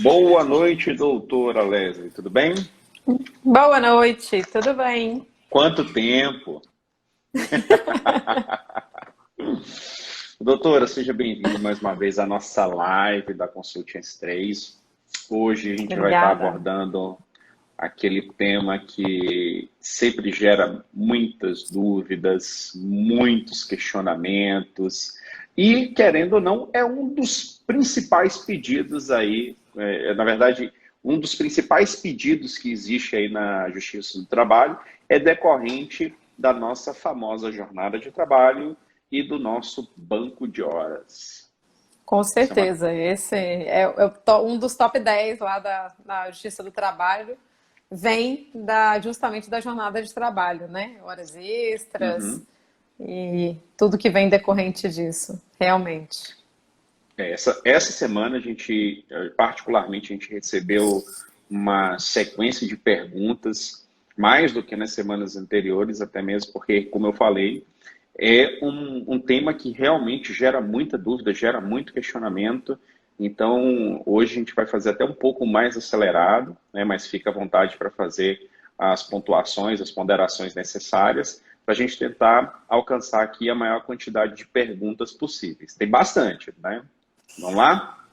Boa noite, doutora Leslie, tudo bem? Boa noite, tudo bem? Quanto tempo? Doutora, seja bem-vinda mais uma vez à nossa live da Consultants 3. Hoje a gente vai estar Obrigada. abordando aquele tema que sempre gera muitas dúvidas, muitos questionamentos e, querendo ou não, é um dos principais pedidos aí, na verdade, um dos principais pedidos que existe aí na Justiça do Trabalho é decorrente da nossa famosa jornada de trabalho e do nosso banco de horas. Com Essa é uma... certeza, esse um dos top 10 lá da Justiça do Trabalho, vem justamente da jornada de trabalho, né? Horas extras Uhum. e tudo que vem decorrente disso, realmente. Essa semana particularmente, a gente recebeu uma sequência de perguntas, mais do que nas semanas anteriores, até mesmo porque, como eu falei, é um tema que realmente gera muita dúvida, gera muito questionamento. Então, hoje a gente vai fazer até um pouco mais acelerado, né, mas fica à vontade para fazer as pontuações, as ponderações necessárias, para a gente tentar alcançar aqui a maior quantidade de perguntas possíveis. Tem bastante, né? Vamos lá?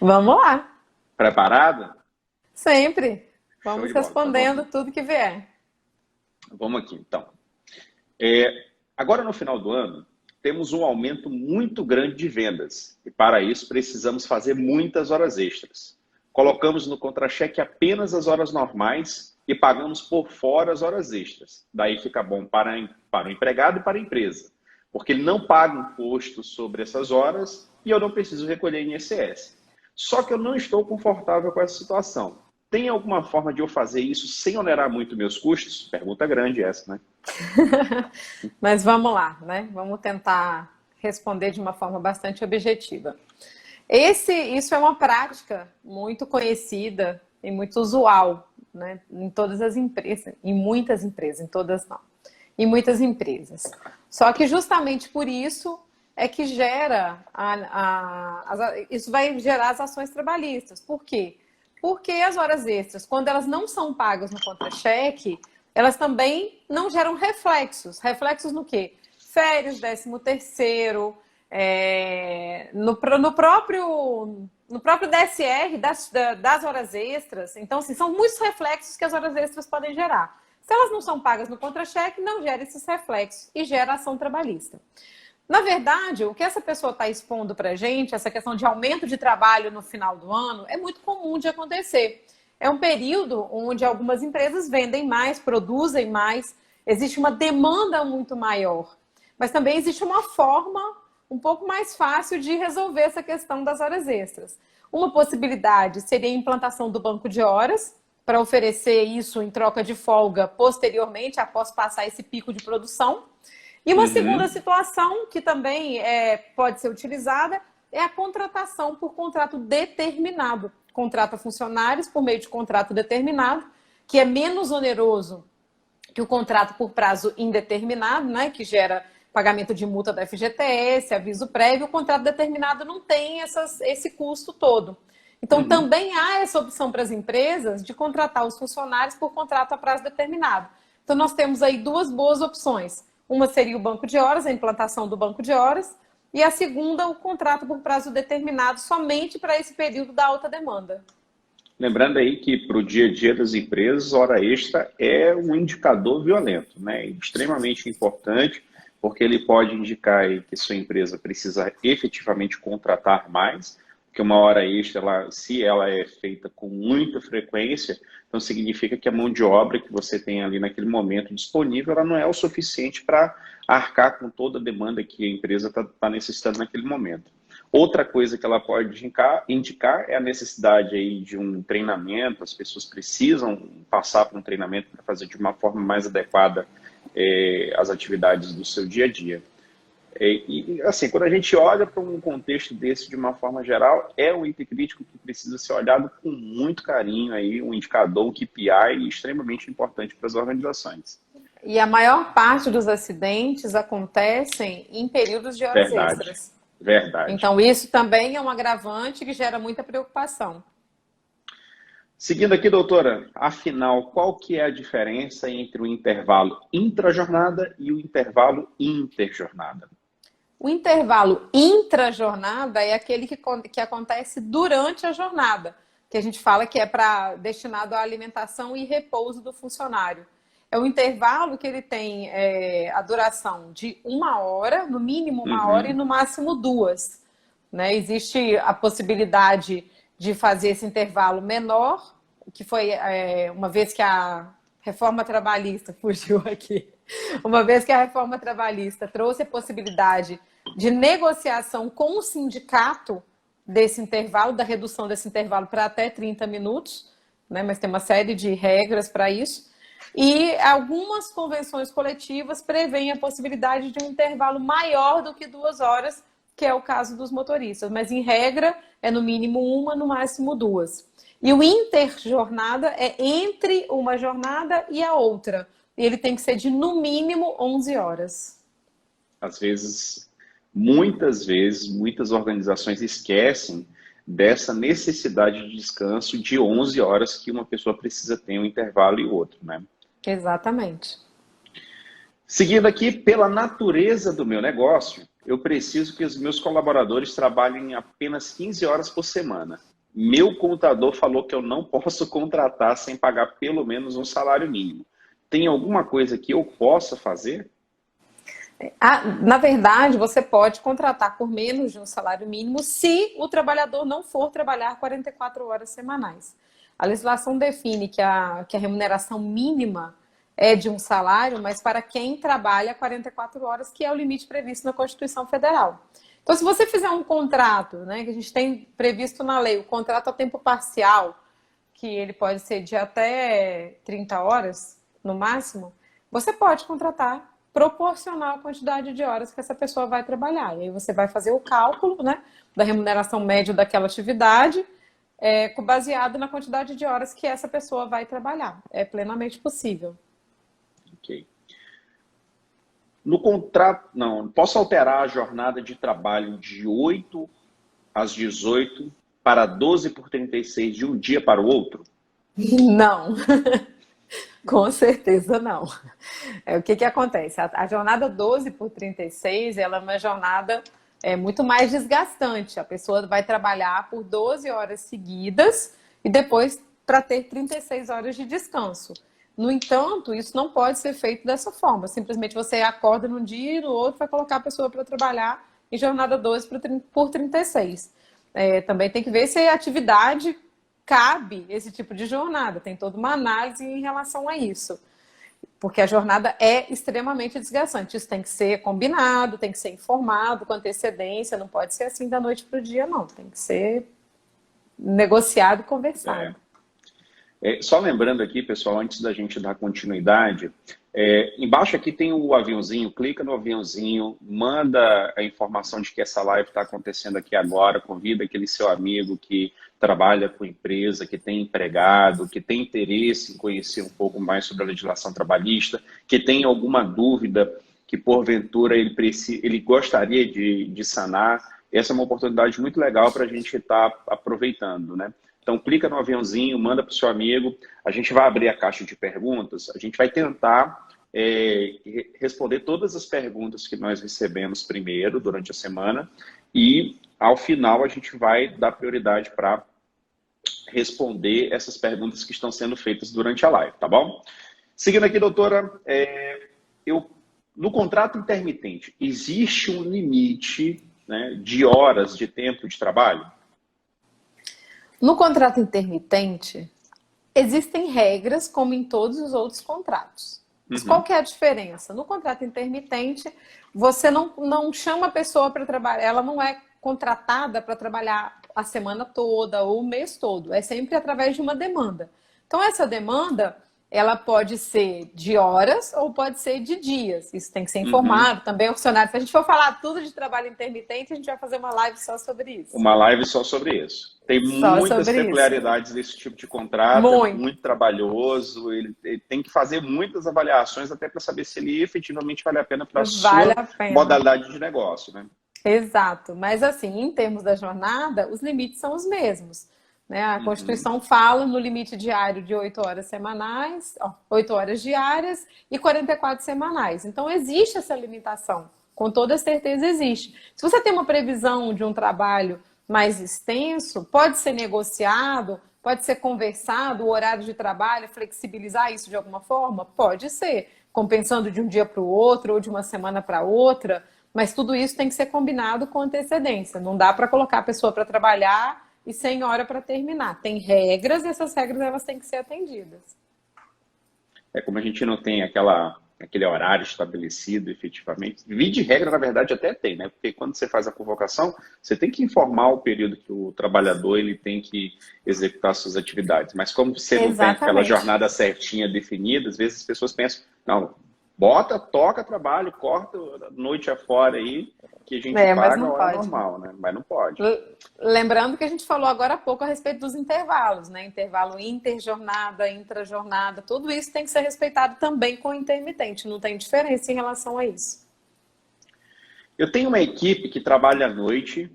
Vamos lá, Preparada? sempre. Show Vamos de bola. Então vamos, respondendo tudo que vier. vamos aqui, então. Agora, no final do ano, temos um aumento muito grande de vendas. E para isso, precisamos fazer muitas horas extras. Colocamos no contra-cheque apenas as horas normais e pagamos por fora as horas extras. Daí fica bom para o empregado e para a empresa, porque ele não paga imposto sobre essas horas e eu não preciso recolher INSS. Só que eu não estou confortável com essa situação. Tem alguma forma de eu fazer isso sem onerar muito meus custos? Pergunta grande essa, né? Mas vamos lá, né? Vamos tentar responder de uma forma bastante objetiva. Isso é uma prática muito conhecida e muito usual, né, em todas as empresas, em muitas empresas, em todas não, em muitas empresas. Só que justamente por isso é que isso vai gerar as ações trabalhistas. Por quê? Porque as horas extras, quando elas não são pagas no contra-cheque, elas também não geram reflexos. Reflexos no quê? Férias, 13º, no próprio DSR das horas extras. Então, assim, são muitos reflexos que as horas extras podem gerar. Se elas não são pagas no contra-cheque, não gera esses reflexos e gera ação trabalhista. Na verdade, o que essa pessoa está expondo para a gente, essa questão de aumento de trabalho no final do ano, é muito comum de acontecer. É um período onde algumas empresas vendem mais, produzem mais, existe uma demanda muito maior. Mas também existe uma forma um pouco mais fácil de resolver essa questão das horas extras. Uma possibilidade seria a implantação do banco de horas, para oferecer isso em troca de folga posteriormente, após passar esse pico de produção. E uma segunda Uhum. situação que também pode ser utilizada é a contratação por contrato determinado. Contrata funcionários por meio de contrato determinado, que é menos oneroso que o contrato por prazo indeterminado, né, que gera pagamento de multa da FGTS, aviso prévio. O contrato determinado não tem esse custo todo. Então, Uhum. também há essa opção para as empresas de contratar os funcionários por contrato a prazo determinado. Então, nós temos aí duas boas opções. Uma seria o banco de horas, a implantação do banco de horas, e a segunda, o contrato por prazo determinado somente para esse período da alta demanda. Lembrando aí que para o dia a dia das empresas, hora extra é um indicador violento, né? Extremamente importante, porque ele pode indicar aí que sua empresa precisa efetivamente contratar mais, porque uma hora extra, se ela é feita com muita frequência, então significa que a mão de obra que você tem ali naquele momento disponível, ela não é o suficiente para arcar com toda a demanda que a empresa está necessitando naquele momento. Outra coisa que ela pode indicar é a necessidade aí de um treinamento, as pessoas precisam passar por um treinamento para fazer de uma forma mais adequada as atividades do seu dia a dia. Assim, quando a gente olha para um contexto desse de uma forma geral, é um ente crítico que precisa ser olhado com muito carinho, aí, um indicador, um KPI extremamente importante para as organizações. E a maior parte dos acidentes acontecem em períodos de horas Verdade, extras. verdade. Então, isso também é um agravante que gera muita preocupação. Seguindo aqui, doutora, afinal, qual que é a diferença entre o intervalo intrajornada e o intervalo interjornada? O intervalo intrajornada é aquele que acontece durante a jornada, que a gente fala que é destinado à alimentação e repouso do funcionário. É um intervalo que ele tem a duração de 1 hora, no mínimo 1 hora e no máximo 2. Né? Existe a possibilidade de fazer esse intervalo menor, que foi uma vez que a reforma trabalhista fugiu aqui, uma vez que a reforma trabalhista trouxe a possibilidade de negociação com o sindicato desse intervalo, da redução desse intervalo para até 30 minutos, né? Mas tem uma série de regras para isso. E algumas convenções coletivas prevêem a possibilidade de um intervalo maior do que 2 horas, que é o caso dos motoristas. Mas, em regra, é no mínimo 1, no máximo 2. E o interjornada é entre uma jornada e a outra. E ele tem que ser de, no mínimo, 11 horas. Às vezes, muitas organizações esquecem dessa necessidade de descanso de 11 horas que uma pessoa precisa ter um intervalo e outro, né? Exatamente. Seguindo aqui, pela natureza do meu negócio, eu preciso que os meus colaboradores trabalhem apenas 15 horas por semana. Meu contador falou que eu não posso contratar sem pagar pelo menos um salário mínimo. Tem alguma coisa que eu possa fazer? Na verdade, você pode contratar por menos de um salário mínimo se o trabalhador não for trabalhar 44 horas semanais. A legislação define que a remuneração mínima é de um salário, mas para quem trabalha 44 horas, que é o limite previsto na Constituição Federal. Então, se você fizer um contrato, né, que a gente tem previsto na lei, o contrato a tempo parcial, que ele pode ser de até 30 horas, no máximo, você pode contratar proporcional à quantidade de horas que essa pessoa vai trabalhar. E aí você vai fazer o cálculo, né, da remuneração média daquela atividade, baseado na quantidade de horas que essa pessoa vai trabalhar. É plenamente possível. Ok. No contrato, não, posso alterar a jornada de trabalho de 8 às 18 para 12 por 36 de um dia para o outro? Não. Com certeza não. O que acontece? A jornada 12 por 36, ela é uma jornada muito mais desgastante. A pessoa vai trabalhar por 12 horas seguidas e depois para ter 36 horas de descanso. No entanto, isso não pode ser feito dessa forma. Simplesmente você acorda num dia e no outro vai colocar a pessoa para trabalhar em jornada 12 por 36. Também tem que ver se a atividade cabe esse tipo de jornada. Tem toda uma análise em relação a isso. Porque a jornada é extremamente desgastante. Isso tem que ser combinado, tem que ser informado com antecedência. Não pode ser assim da noite para o dia, não. Tem que ser negociado e conversado. Só lembrando aqui, pessoal, antes da gente dar continuidade, embaixo aqui tem o aviãozinho, clica no aviãozinho, manda a informação de que essa live está acontecendo aqui agora, convida aquele seu amigo que trabalha com empresa, que tem empregado, que tem interesse em conhecer um pouco mais sobre a legislação trabalhista, que tem alguma dúvida que porventura ele gostaria de sanar. Essa é uma oportunidade muito legal para a gente estar aproveitando, né? Então, clica no aviãozinho, manda para o seu amigo. A gente vai abrir a caixa de perguntas. A gente vai tentar responder todas as perguntas que nós recebemos primeiro, durante a semana. E, ao final, a gente vai dar prioridade para responder essas perguntas que estão sendo feitas durante a live, tá bom? Seguindo aqui, doutora, no contrato intermitente, existe um limite, né, de horas de tempo de trabalho? No contrato intermitente, existem regras, como em todos os outros contratos. Mas qual que é a diferença? No contrato intermitente, você não chama a pessoa para trabalhar, ela não é contratada para trabalhar a semana toda ou o mês todo. É sempre através de uma demanda. Então, essa demanda, ela pode ser de horas ou pode ser de dias. Isso tem que ser informado também ao funcionário. Se a gente for falar tudo de trabalho intermitente, a gente vai fazer uma live só sobre isso. Uma live só sobre isso. Tem muitas peculiaridades desse tipo de contrato, é muito trabalhoso, ele tem que fazer muitas avaliações até para saber se ele efetivamente vale a pena para a sua modalidade de negócio, né? Exato, mas assim, em termos da jornada, os limites são os mesmos. né? A Uhum. Constituição fala no limite diário de 8 horas semanais, 8 horas diárias e 44 semanais. Então, existe essa limitação, com toda certeza existe. Se você tem uma previsão de um trabalho mais extenso, pode ser negociado, pode ser conversado, o horário de trabalho, flexibilizar isso de alguma forma? Pode ser, compensando de um dia para o outro ou de uma semana para outra, mas tudo isso tem que ser combinado com antecedência. Não dá para colocar a pessoa para trabalhar e sem hora para terminar. Tem regras e essas regras elas têm que ser atendidas. É como a gente não tem aquele horário estabelecido efetivamente. Via de regra, na verdade, até tem, né? Porque quando você faz a convocação, você tem que informar o período que o trabalhador ele tem que executar suas atividades. Mas como você não tem aquela Exatamente. jornada certinha definida, às vezes as pessoas pensam, não, bota, toca trabalho, corta noite afora aí, que a gente Mas paga a não hora pode. normal, né? Mas não pode. Lembrando que a gente falou agora há pouco a respeito dos intervalos, né? Intervalo interjornada, intrajornada, tudo isso tem que ser respeitado também com o intermitente, não tem diferença em relação a isso. Eu tenho uma equipe que trabalha à noite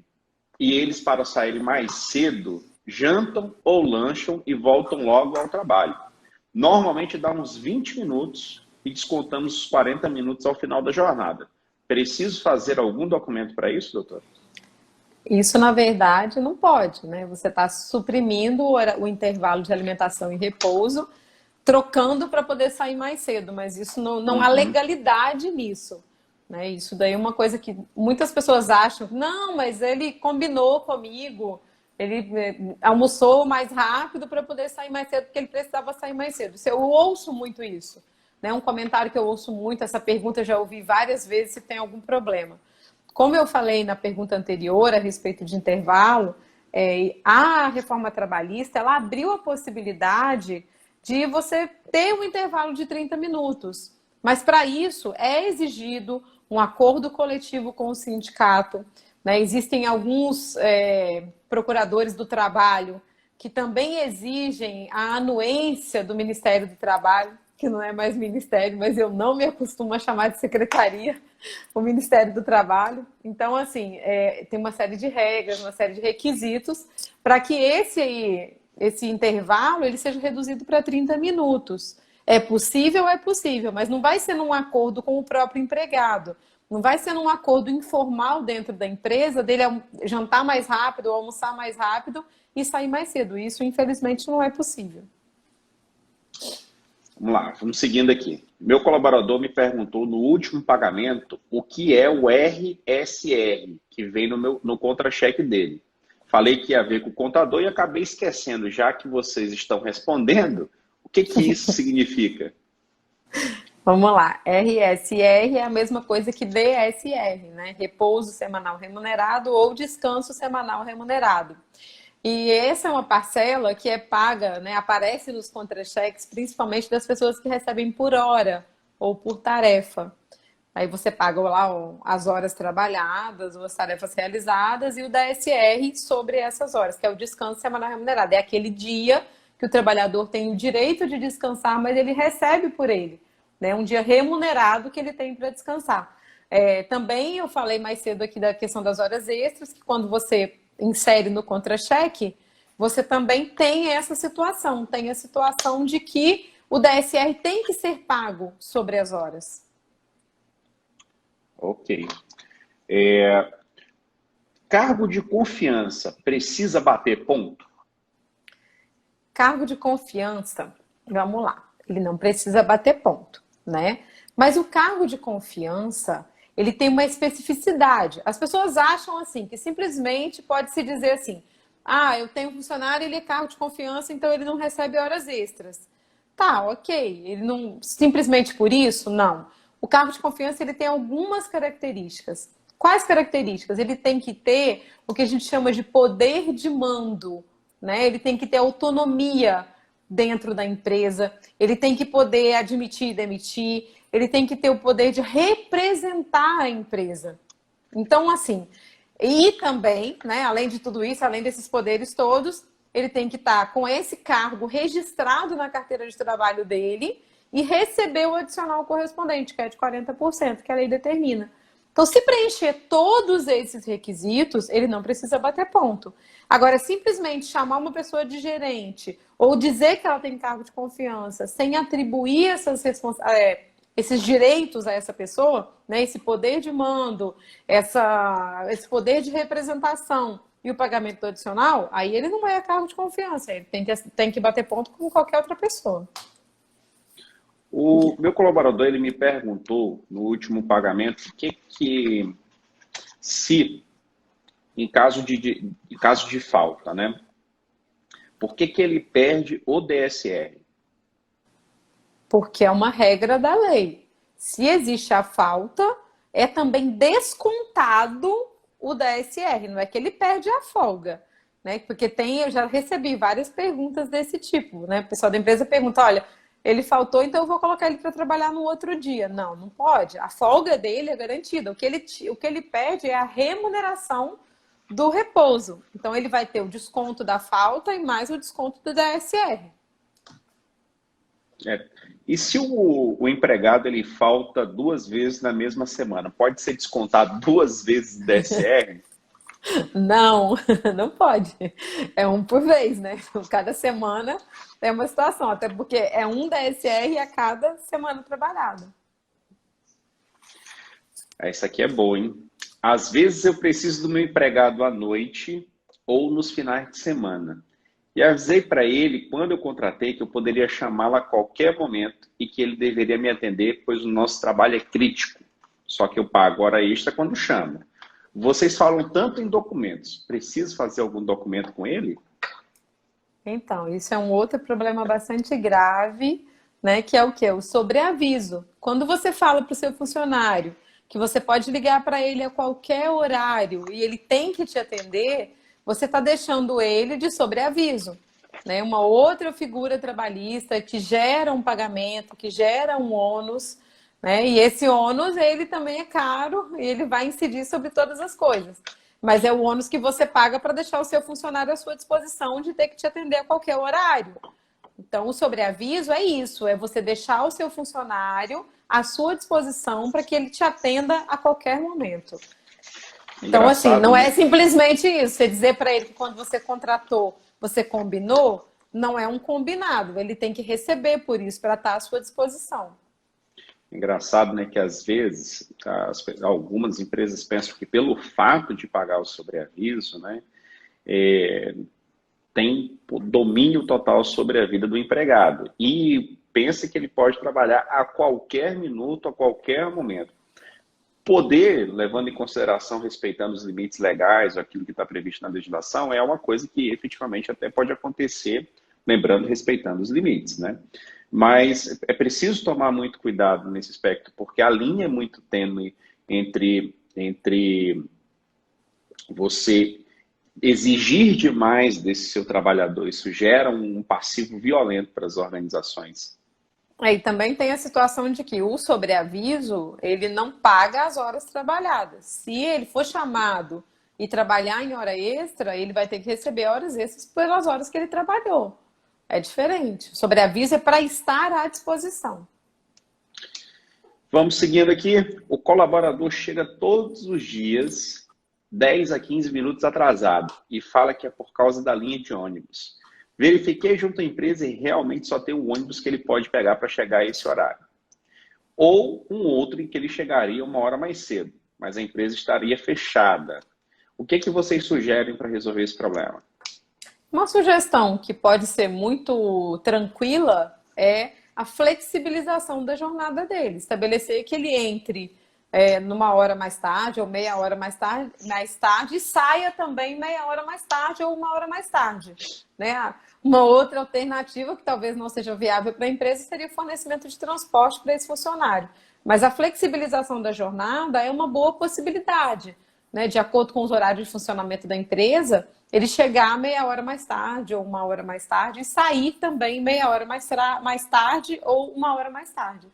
e eles, para saírem mais cedo, jantam ou lancham e voltam logo ao trabalho. Normalmente dá uns 20 minutos e descontamos os 40 minutos ao final da jornada. Preciso fazer algum documento para isso, doutor? Isso, na verdade, não pode, né? Você está suprimindo o intervalo de alimentação e repouso, trocando para poder sair mais cedo, mas isso não há Uhum. legalidade nisso, né? Isso daí é uma coisa que muitas pessoas acham, não, mas ele combinou comigo, ele almoçou mais rápido para poder sair mais cedo, porque ele precisava sair mais cedo. Eu ouço muito isso, né? Um comentário que eu ouço muito, essa pergunta eu já ouvi várias vezes se tem algum problema. Como eu falei na pergunta anterior a respeito de intervalo, a reforma trabalhista ela abriu a possibilidade de você ter um intervalo de 30 minutos. Mas para isso é exigido um acordo coletivo com o sindicato. Né? Existem alguns procuradores do trabalho que também exigem a anuência do Ministério do Trabalho, que não é mais ministério, mas eu não me acostumo a chamar de secretaria, o Ministério do Trabalho. Então, assim, tem uma série de regras, uma série de requisitos para que esse intervalo ele seja reduzido para 30 minutos. É possível, mas não vai ser num acordo com o próprio empregado. Não vai ser num acordo informal dentro da empresa dele jantar mais rápido, almoçar mais rápido e sair mais cedo. Isso, infelizmente, não é possível. Vamos lá, vamos seguindo aqui. Meu colaborador me perguntou no último pagamento o que é o RSR, que vem no contra-cheque dele. Falei que ia ver com o contador e acabei esquecendo, já que vocês estão respondendo, o que que isso significa? Vamos lá. RSR é a mesma coisa que DSR, né? Repouso semanal remunerado ou descanso semanal remunerado. E essa é uma parcela que é paga, né? Aparece nos contra-cheques, principalmente das pessoas que recebem por hora ou por tarefa. Aí você paga lá as horas trabalhadas, ou as tarefas realizadas e o DSR sobre essas horas, que é o descanso semanal remunerado. É aquele dia que o trabalhador tem o direito de descansar, mas ele recebe por ele, né? Um dia remunerado que ele tem para descansar. Também eu falei mais cedo aqui da questão das horas extras, que quando você insere no contra-cheque, você também tem essa situação, tem a situação de que o DSR tem que ser pago sobre as horas. Ok. Cargo de confiança precisa bater ponto? Cargo de confiança, vamos lá, ele não precisa bater ponto, né? Mas o cargo de confiança, ele tem uma especificidade. As pessoas acham assim, que simplesmente pode se dizer assim, eu tenho um funcionário, ele é cargo de confiança, então ele não recebe horas extras. Tá, ok. Ele não simplesmente por isso, não. O cargo de confiança ele tem algumas características. Quais características? Ele tem que ter o que a gente chama de poder de mando, né? Ele tem que ter autonomia dentro da empresa, ele tem que poder admitir e demitir, ele tem que ter o poder de representar a empresa. Então, assim, e também, né, além de tudo isso, além desses poderes todos, ele tem que estar com esse cargo registrado na carteira de trabalho dele e receber o adicional correspondente, que é de 40%, que a lei determina. Então, se preencher todos esses requisitos, ele não precisa bater ponto. Agora, simplesmente chamar uma pessoa de gerente ou dizer que ela tem cargo de confiança sem atribuir esses direitos a essa pessoa, né, esse poder de mando, esse poder de representação e o pagamento do adicional, aí ele não é cargo de confiança, ele tem que bater ponto como qualquer outra pessoa. O meu colaborador, ele me perguntou no último pagamento se em caso de falta, né? Por que ele perde o DSR? Porque é uma regra da lei. Se existe a falta, é também descontado o DSR, não é que ele perde a folga, né? Porque eu já recebi várias perguntas desse tipo, né? O pessoal da empresa pergunta, olha, ele faltou, então eu vou colocar ele para trabalhar no outro dia. Não, não pode. A folga dele é garantida. O que ele pede é a remuneração do repouso. Então ele vai ter o desconto da falta e mais o desconto do DSR. E se o empregado ele falta 2 vezes na mesma semana, pode ser descontado 2 vezes o DSR? Não, não pode. É um por vez, né? Cada semana é uma situação, até porque é um DSR a cada semana trabalhada. Essa aqui é boa, hein? Às vezes eu preciso do meu empregado à noite ou nos finais de semana. E avisei para ele, quando eu contratei, que eu poderia chamá-lo a qualquer momento e que ele deveria me atender, pois o nosso trabalho é crítico. Só que eu pago hora extra quando chamo. Vocês falam tanto em documentos. Preciso fazer algum documento com ele? Então, isso é um outro problema bastante grave, né? Que é o quê? O sobreaviso. Quando você fala para o seu funcionário que você pode ligar para ele a qualquer horário e ele tem que te atender, você está deixando ele de sobreaviso, né? Uma outra figura trabalhista que gera um pagamento, que gera um ônus, né? E esse ônus, ele também é caro e ele vai incidir sobre todas as coisas. Mas é o ônus que você paga para deixar o seu funcionário à sua disposição de ter que te atender a qualquer horário. Então, o sobreaviso é isso, é você deixar o seu funcionário à sua disposição para que ele te atenda a qualquer momento. Então, assim, não é simplesmente isso. Você dizer para ele que quando você contratou, você combinou, não é um combinado. Ele tem que receber por isso, para estar à sua disposição. Engraçado, né, que às vezes algumas empresas pensam que pelo fato de pagar o sobreaviso, né, tem domínio total sobre a vida do empregado e pensa que ele pode trabalhar a qualquer minuto, a qualquer momento. Poder, levando em consideração, respeitando os limites legais, aquilo que está previsto na legislação, é uma coisa que efetivamente até pode acontecer, lembrando, respeitando os limites, né? Mas é preciso tomar muito cuidado nesse aspecto, porque a linha é muito tênue entre você exigir demais desse seu trabalhador. Isso gera um passivo violento para as organizações. E também tem a situação de que o sobreaviso, ele não paga as horas trabalhadas. Se ele for chamado e trabalhar em hora extra, ele vai ter que receber horas extras pelas horas que ele trabalhou. É diferente. O sobreaviso é para estar à disposição. Vamos seguindo aqui. O colaborador chega todos os dias, 10 a 15 minutos atrasado, e fala que é por causa da linha de ônibus. Verifiquei junto à empresa e realmente só tem um ônibus que ele pode pegar para chegar a esse horário. Ou um outro em que ele chegaria 1 hora mais cedo, mas a empresa estaria fechada. O que vocês sugerem para resolver esse problema? Uma sugestão que pode ser muito tranquila é a flexibilização da jornada dele. Estabelecer que ele entre numa hora mais tarde ou meia hora mais tarde e saia também meia hora mais tarde ou 1 hora mais tarde, né? Uma outra alternativa que talvez não seja viável para a empresa seria o fornecimento de transporte para esse funcionário. Mas a flexibilização da jornada é uma boa possibilidade, né? De acordo com os horários de funcionamento da empresa, ele chegar meia hora mais tarde ou 1 hora mais tarde e sair também meia hora mais tarde ou 1 hora mais tarde.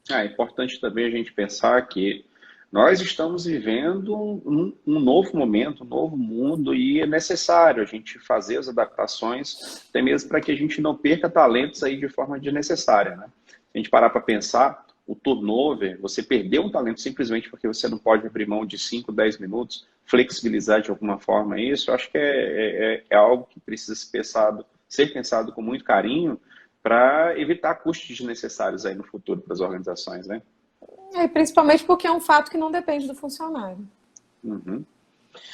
É importante também a gente pensar que nós estamos vivendo um novo momento, um novo mundo, e é necessário a gente fazer as adaptações, até mesmo para que a gente não perca talentos aí de forma desnecessária, né? Se a gente parar para pensar, o turnover, você perdeu um talento simplesmente porque você não pode abrir mão de 5, 10 minutos, flexibilizar de alguma forma isso, eu acho que é algo que precisa ser pensado com muito carinho para evitar custos desnecessários aí no futuro para as organizações, né? Principalmente porque é um fato que não depende do funcionário. Uhum.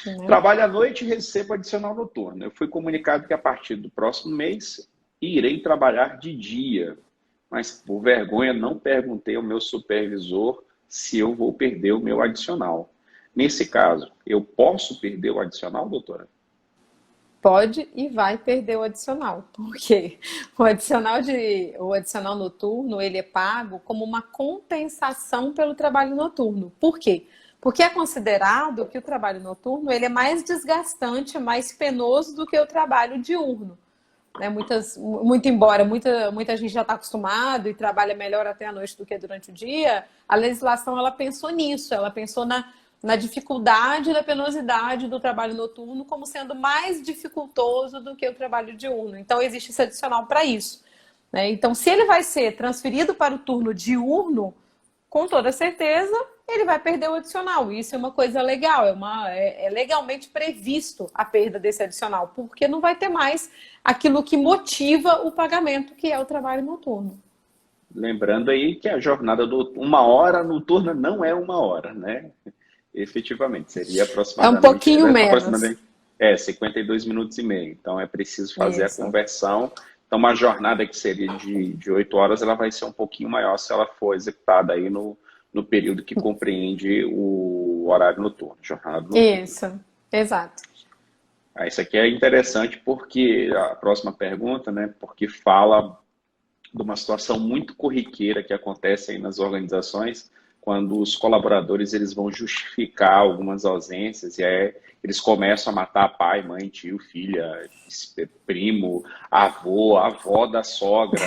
Né? Trabalho à noite e recebo adicional noturno. Eu fui comunicado que a partir do próximo mês irei trabalhar de dia, mas por vergonha não perguntei ao meu supervisor se eu vou perder o meu adicional. Nesse caso, eu posso perder o adicional, doutora? Pode e vai perder o adicional. Por quê? O adicional noturno, ele é pago como uma compensação pelo trabalho noturno. Por quê? Porque é considerado que o trabalho noturno ele é mais desgastante, mais penoso do que o trabalho diurno. Né? Muito embora muita gente já está acostumado e trabalha melhor até à noite do que durante o dia, a legislação ela pensou nisso, ela pensou na dificuldade e na penosidade do trabalho noturno como sendo mais dificultoso do que o trabalho diurno. Então, existe esse adicional para isso. Né? Então, se ele vai ser transferido para o turno diurno, com toda certeza, ele vai perder o adicional. Isso é uma coisa legal, é legalmente previsto a perda desse adicional, porque não vai ter mais aquilo que motiva o pagamento, que é o trabalho noturno. Lembrando aí que a jornada uma hora noturna não é uma hora, né? Efetivamente, seria É um aproximadamente, pouquinho menos. 52 minutos e meio. Então, é preciso fazer a Isso. conversão. Então, uma jornada que seria de 8 horas, ela vai ser um pouquinho maior se ela for executada aí no período que compreende o horário noturno, jornada noturna. Isso, exato. Isso aqui é interessante porque a próxima pergunta, né? Porque fala de uma situação muito corriqueira que acontece aí nas organizações, quando os colaboradores eles vão justificar algumas ausências e aí eles começam a matar pai, mãe, tio, filha, primo, avô, avó da sogra,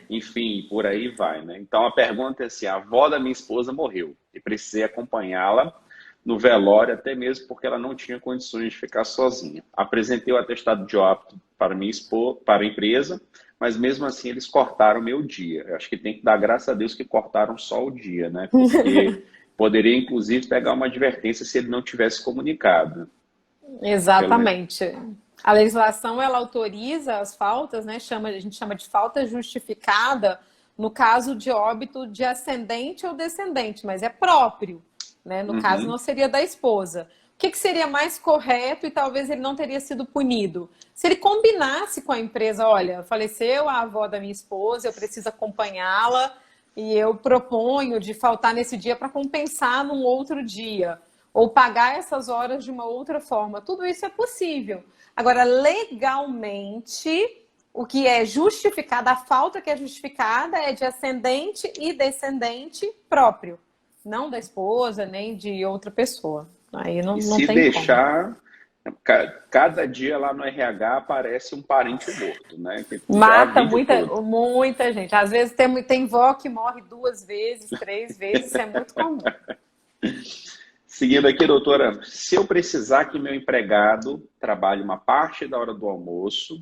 enfim, por aí vai, né? Então a pergunta é assim, a avó da minha esposa morreu e precisei acompanhá-la no velório, até mesmo porque ela não tinha condições de ficar sozinha. Apresentei o atestado de óbito para a empresa, mas mesmo assim eles cortaram o meu dia. Eu acho que tem que dar graças a Deus que cortaram só o dia, né? Porque poderia, inclusive, pegar uma advertência se ele não tivesse comunicado. Exatamente. A legislação ela autoriza as faltas, né? A gente chama de falta justificada no caso de óbito de ascendente ou descendente, mas é próprio, né? No caso não seria da esposa. O que seria mais correto e talvez ele não teria sido punido? Se ele combinasse com a empresa, olha, faleceu a avó da minha esposa, eu preciso acompanhá-la e eu proponho de faltar nesse dia para compensar num outro dia, ou pagar essas horas de uma outra forma. Tudo isso é possível. Agora, legalmente, o que é justificado, a falta que é justificada é de ascendente e descendente próprio, não da esposa nem de outra pessoa. Aí não se tem deixar, cada dia lá no RH aparece um parente morto, né? Que mata muita gente. Às vezes tem vó que morre 2 vezes, 3 vezes, isso é muito comum. Seguindo aqui, doutora, se eu precisar que meu empregado trabalhe uma parte da hora do almoço,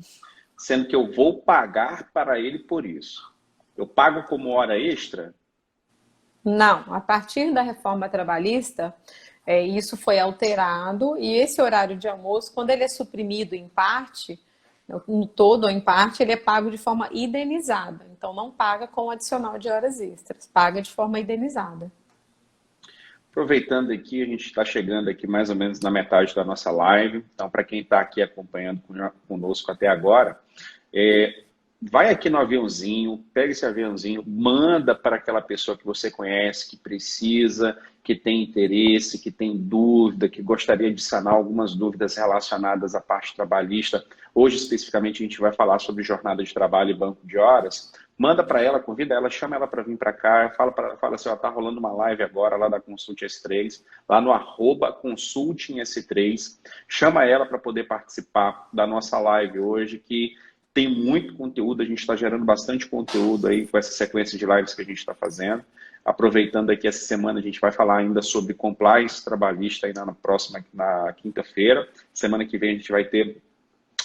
sendo que eu vou pagar para ele por isso, eu pago como hora extra? Não, a partir da reforma trabalhista, isso foi alterado e esse horário de almoço, quando ele é suprimido em parte, no todo ou em parte, ele é pago de forma indenizada. Então, não paga com adicional de horas extras, paga de forma indenizada. Aproveitando aqui, a gente está chegando aqui mais ou menos na metade da nossa live. Então, para quem está aqui acompanhando conosco até agora, vai aqui no aviãozinho, pega esse aviãozinho, manda para aquela pessoa que você conhece, que precisa, que tem interesse, que tem dúvida, que gostaria de sanar algumas dúvidas relacionadas à parte trabalhista. Hoje, especificamente, a gente vai falar sobre jornada de trabalho e banco de horas. Manda para ela, convida ela, chama ela para vir para cá, fala assim, ó, tá rolando uma live agora lá da Consulting S3, lá no @Consulting S3. Chama ela para poder participar da nossa live hoje, que tem muito conteúdo, a gente está gerando bastante conteúdo aí com essa sequência de lives que a gente está fazendo. Aproveitando aqui essa semana, a gente vai falar ainda sobre compliance trabalhista aí na quinta-feira. Semana que vem a gente vai ter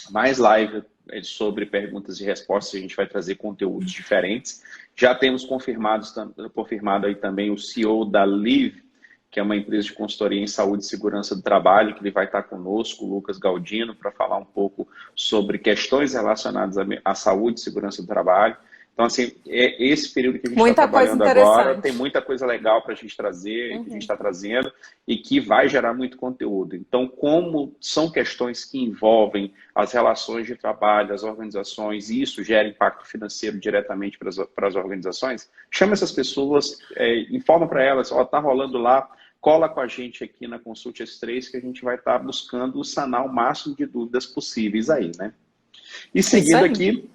mais live sobre perguntas e respostas, a gente vai trazer conteúdos diferentes. Já temos confirmado aí também o CEO da Live, que é uma empresa de consultoria em saúde e segurança do trabalho, que ele vai estar conosco, o Lucas Galdino, para falar um pouco sobre questões relacionadas à saúde e segurança do trabalho. Então, assim, esse período que a gente está trabalhando agora, tem muita coisa legal para a gente trazer, que a gente está trazendo, e que vai gerar muito conteúdo. Então, como são questões que envolvem as relações de trabalho, as organizações, e isso gera impacto financeiro diretamente para as organizações, chama essas pessoas, informa para elas, está rolando lá, cola com a gente aqui na Consulte S3, que a gente vai estar buscando sanar o máximo de dúvidas possíveis aí, né? E seguindo aqui,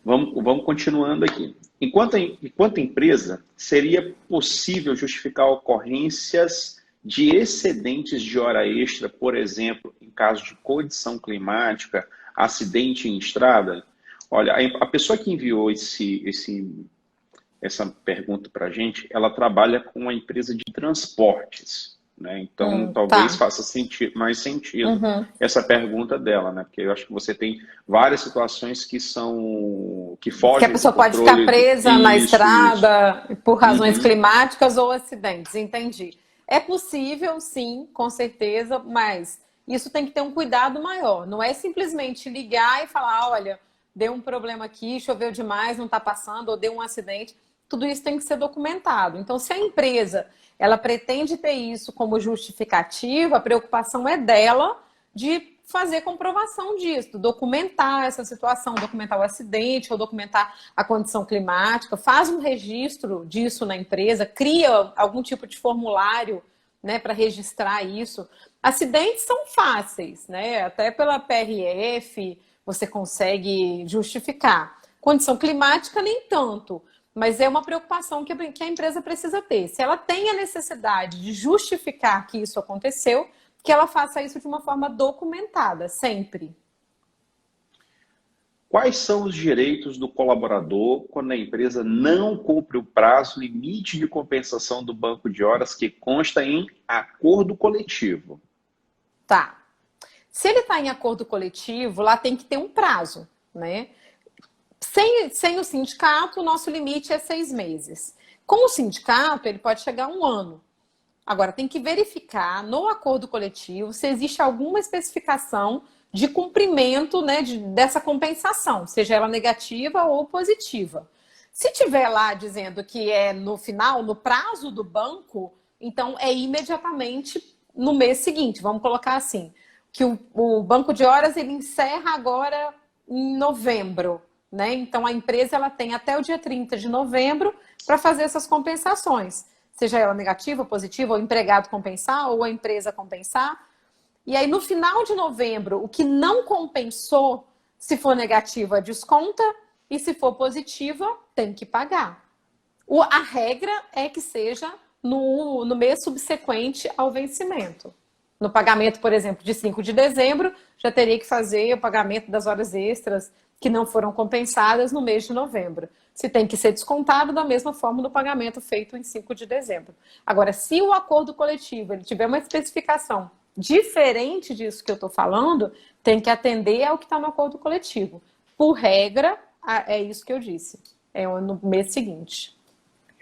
vamos continuando aqui. Enquanto empresa, seria possível justificar ocorrências de excedentes de hora extra, por exemplo, em caso de condição climática, acidente em estrada? Olha, a pessoa que enviou essa pergunta para a gente, ela trabalha com uma empresa de transportes, né? Então, talvez faça mais sentido essa pergunta dela, né? Porque eu acho que você tem várias situações que fogem. Que a pessoa pode ficar presa na estrada por razões climáticas ou acidentes, entendi. É possível, sim, com certeza, mas isso tem que ter um cuidado maior. Não é simplesmente ligar e falar, olha, deu um problema aqui, choveu demais, não está passando, ou deu um acidente. Tudo isso tem que ser documentado. Então, se a empresa ela pretende ter isso como justificativa, a preocupação é dela de fazer comprovação disso, documentar essa situação, documentar o acidente ou documentar a condição climática, faz um registro disso na empresa, cria algum tipo de formulário, né, para registrar isso. Acidentes são fáceis, né? Até pela PRF você consegue justificar. Condição climática, nem tanto. Mas é uma preocupação que a empresa precisa ter. Se ela tem a necessidade de justificar que isso aconteceu, que ela faça isso de uma forma documentada, sempre. Quais são os direitos do colaborador quando a empresa não cumpre o prazo limite de compensação do banco de horas que consta em acordo coletivo? Tá. Se ele está em acordo coletivo, lá tem que ter um prazo, né? Sem o sindicato, o nosso limite é 6 meses. Com o sindicato, ele pode chegar a 1 ano. Agora, tem que verificar no acordo coletivo se existe alguma especificação de cumprimento, né, dessa compensação, seja ela negativa ou positiva. Se tiver lá dizendo que é no final, no prazo do banco, então é imediatamente no mês seguinte. Vamos colocar assim, que o banco de horas ele encerra agora em novembro. Né? Então, a empresa ela tem até o dia 30 de novembro para fazer essas compensações. Seja ela negativa, positiva, ou o empregado compensar, ou a empresa compensar. E aí, no final de novembro, o que não compensou, se for negativa, desconta. E se for positiva, tem que pagar. A regra é que seja no mês subsequente ao vencimento. No pagamento, por exemplo, de 5 de dezembro, já teria que fazer o pagamento das horas extras que não foram compensadas no mês de novembro. Se tem que ser descontado da mesma forma no pagamento feito em 5 de dezembro. Agora, se o acordo coletivo ele tiver uma especificação diferente disso que eu estou falando, tem que atender ao que está no acordo coletivo. Por regra, é isso que eu disse. É no mês seguinte.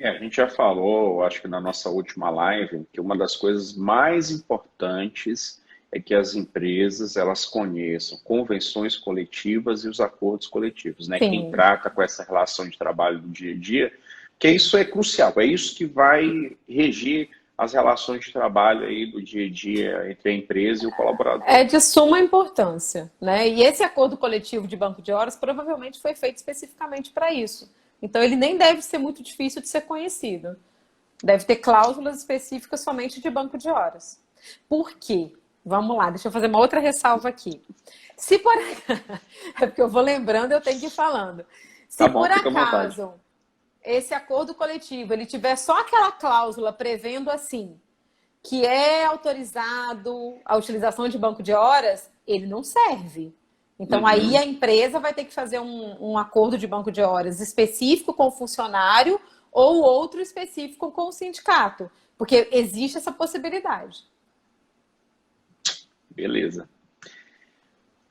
A gente já falou, acho que na nossa última live, que uma das coisas mais importantes é que as empresas elas conheçam convenções coletivas e os acordos coletivos, né? Sim. Quem trata com essa relação de trabalho do dia a dia, que isso é crucial, é isso que vai regir as relações de trabalho aí do dia a dia entre a empresa e o colaborador. É de suma importância, né? E esse acordo coletivo de banco de horas provavelmente foi feito especificamente para isso. Então ele nem deve ser muito difícil de ser conhecido. Deve ter cláusulas específicas somente de banco de horas. Por quê? Vamos lá, deixa eu fazer uma outra ressalva aqui. Se por... É porque eu vou lembrando, eu tenho que ir falando. Se por acaso esse acordo coletivo ele tiver só aquela cláusula prevendo assim, que é autorizado a utilização de banco de horas, ele não serve. Então, aí a empresa vai ter que fazer um acordo de banco de horas específico com o funcionário ou outro específico com o sindicato, porque existe essa possibilidade. Beleza.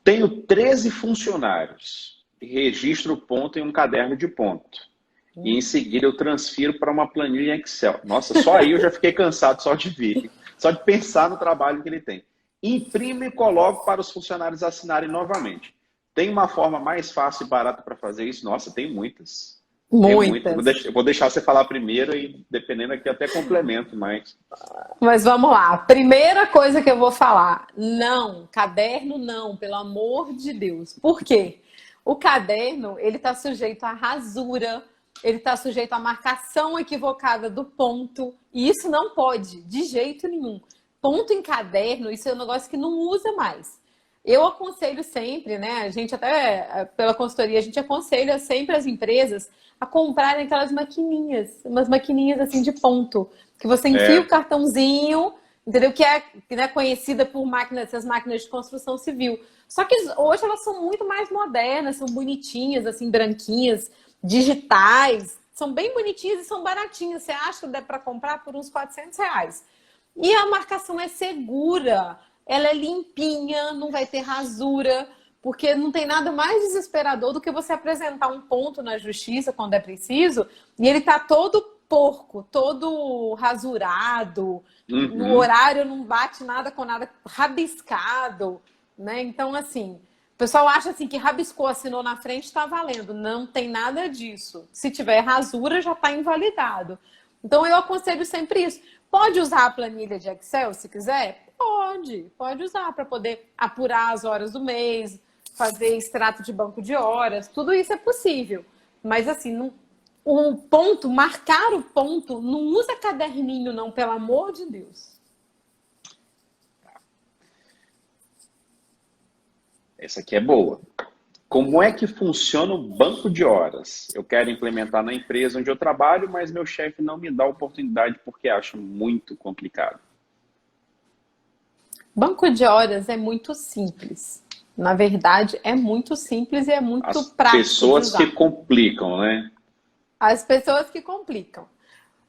Tenho 13 funcionários. Registro o ponto em um caderno de ponto. E em seguida eu transfiro para uma planilha em Excel. Nossa, só aí eu já fiquei cansado só de ver. Só de pensar no trabalho que ele tem. Imprimo e coloco para os funcionários assinarem novamente. Tem uma forma mais fácil e barata para fazer isso? Nossa, tem muitas. Muitas. Eu vou deixar você falar primeiro e, dependendo aqui, até complemento mais. Mas vamos lá. Primeira coisa que eu vou falar. Não, caderno não, pelo amor de Deus. Por quê? O caderno, ele está sujeito à rasura, ele está sujeito à marcação equivocada do ponto. E isso não pode, de jeito nenhum. Ponto em caderno, isso é um negócio que não usa mais. Eu aconselho sempre, né? A gente até, pela consultoria, a gente aconselha sempre as empresas a comprarem aquelas maquininhas, umas maquininhas assim de ponto, que você enfia o cartãozinho, entendeu? Que é, né, conhecida por essas máquinas de construção civil. Só que hoje elas são muito mais modernas, são bonitinhas, assim, branquinhas, digitais, são bem bonitinhas e são baratinhas. Você acha que dá para comprar por uns R$ 400. E a marcação é segura, ela é limpinha, não vai ter rasura, porque não tem nada mais desesperador do que você apresentar um ponto na justiça quando é preciso e ele tá todo porco, todo rasurado, no horário não bate nada com nada, rabiscado, né? Então, assim, o pessoal acha assim que rabiscou, assinou na frente, está valendo. Não tem nada disso. Se tiver rasura, já está invalidado. Então, eu aconselho sempre isso. Pode usar a planilha de Excel, se quiser? Pode usar para poder apurar as horas do mês, fazer extrato de banco de horas, tudo isso é possível. Mas assim, o ponto, marcar o ponto, não usa caderninho não, pelo amor de Deus. Essa aqui é boa. Como é que funciona o banco de horas? Eu quero implementar na empresa onde eu trabalho, mas meu chefe não me dá a oportunidade porque acha muito complicado. Banco de horas é muito simples. Na verdade, é muito simples e é muito prático. As pessoas que complicam, né? As pessoas que complicam.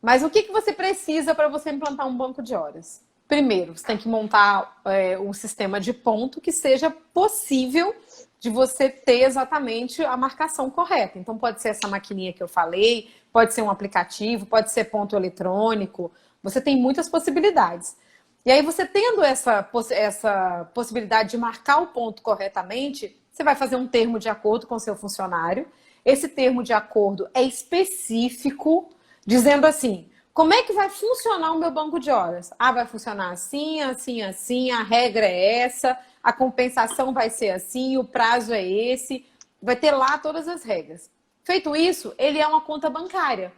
Mas o que você precisa para você implantar um banco de horas? Primeiro, você tem que montar um sistema de ponto que seja possível de você ter exatamente a marcação correta. Então, pode ser essa maquininha que eu falei, pode ser um aplicativo, pode ser ponto eletrônico. Você tem muitas possibilidades. E aí, você tendo essa possibilidade de marcar o ponto corretamente, você vai fazer um termo de acordo com o seu funcionário. Esse termo de acordo é específico, dizendo assim, como é que vai funcionar o meu banco de horas? Ah, vai funcionar assim, assim, assim, a regra é essa, a compensação vai ser assim, o prazo é esse, vai ter lá todas as regras. Feito isso, ele é uma conta bancária.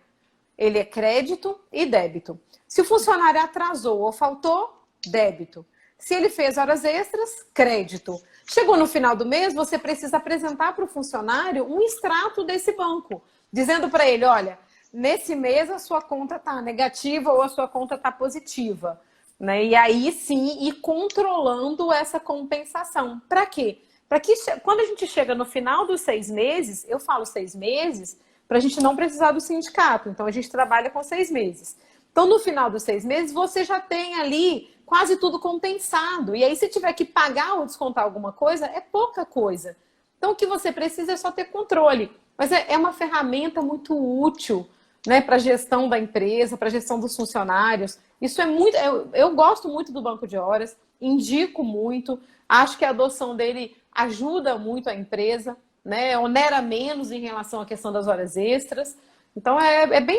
Ele é crédito e débito. Se o funcionário atrasou ou faltou, débito. Se ele fez horas extras, crédito. Chegou no final do mês, você precisa apresentar para o funcionário um extrato desse banco, dizendo para ele, olha, nesse mês a sua conta está negativa ou a sua conta está positiva. Né? E aí sim, ir controlando essa compensação. Para quê? Para que quando a gente chega no final dos 6 meses, eu falo 6 meses, para a gente não precisar do sindicato. Então a gente trabalha com 6 meses. Então no final dos 6 meses, você já tem ali quase tudo compensado. E aí se tiver que pagar ou descontar alguma coisa, é pouca coisa. Então o que você precisa é só ter controle. Mas é uma ferramenta muito útil, né, para a gestão da empresa, para a gestão dos funcionários. Isso é muito. Eu gosto muito do banco de horas, indico muito, acho que a adoção dele ajuda muito a empresa, né, onera menos em relação à questão das horas extras. Então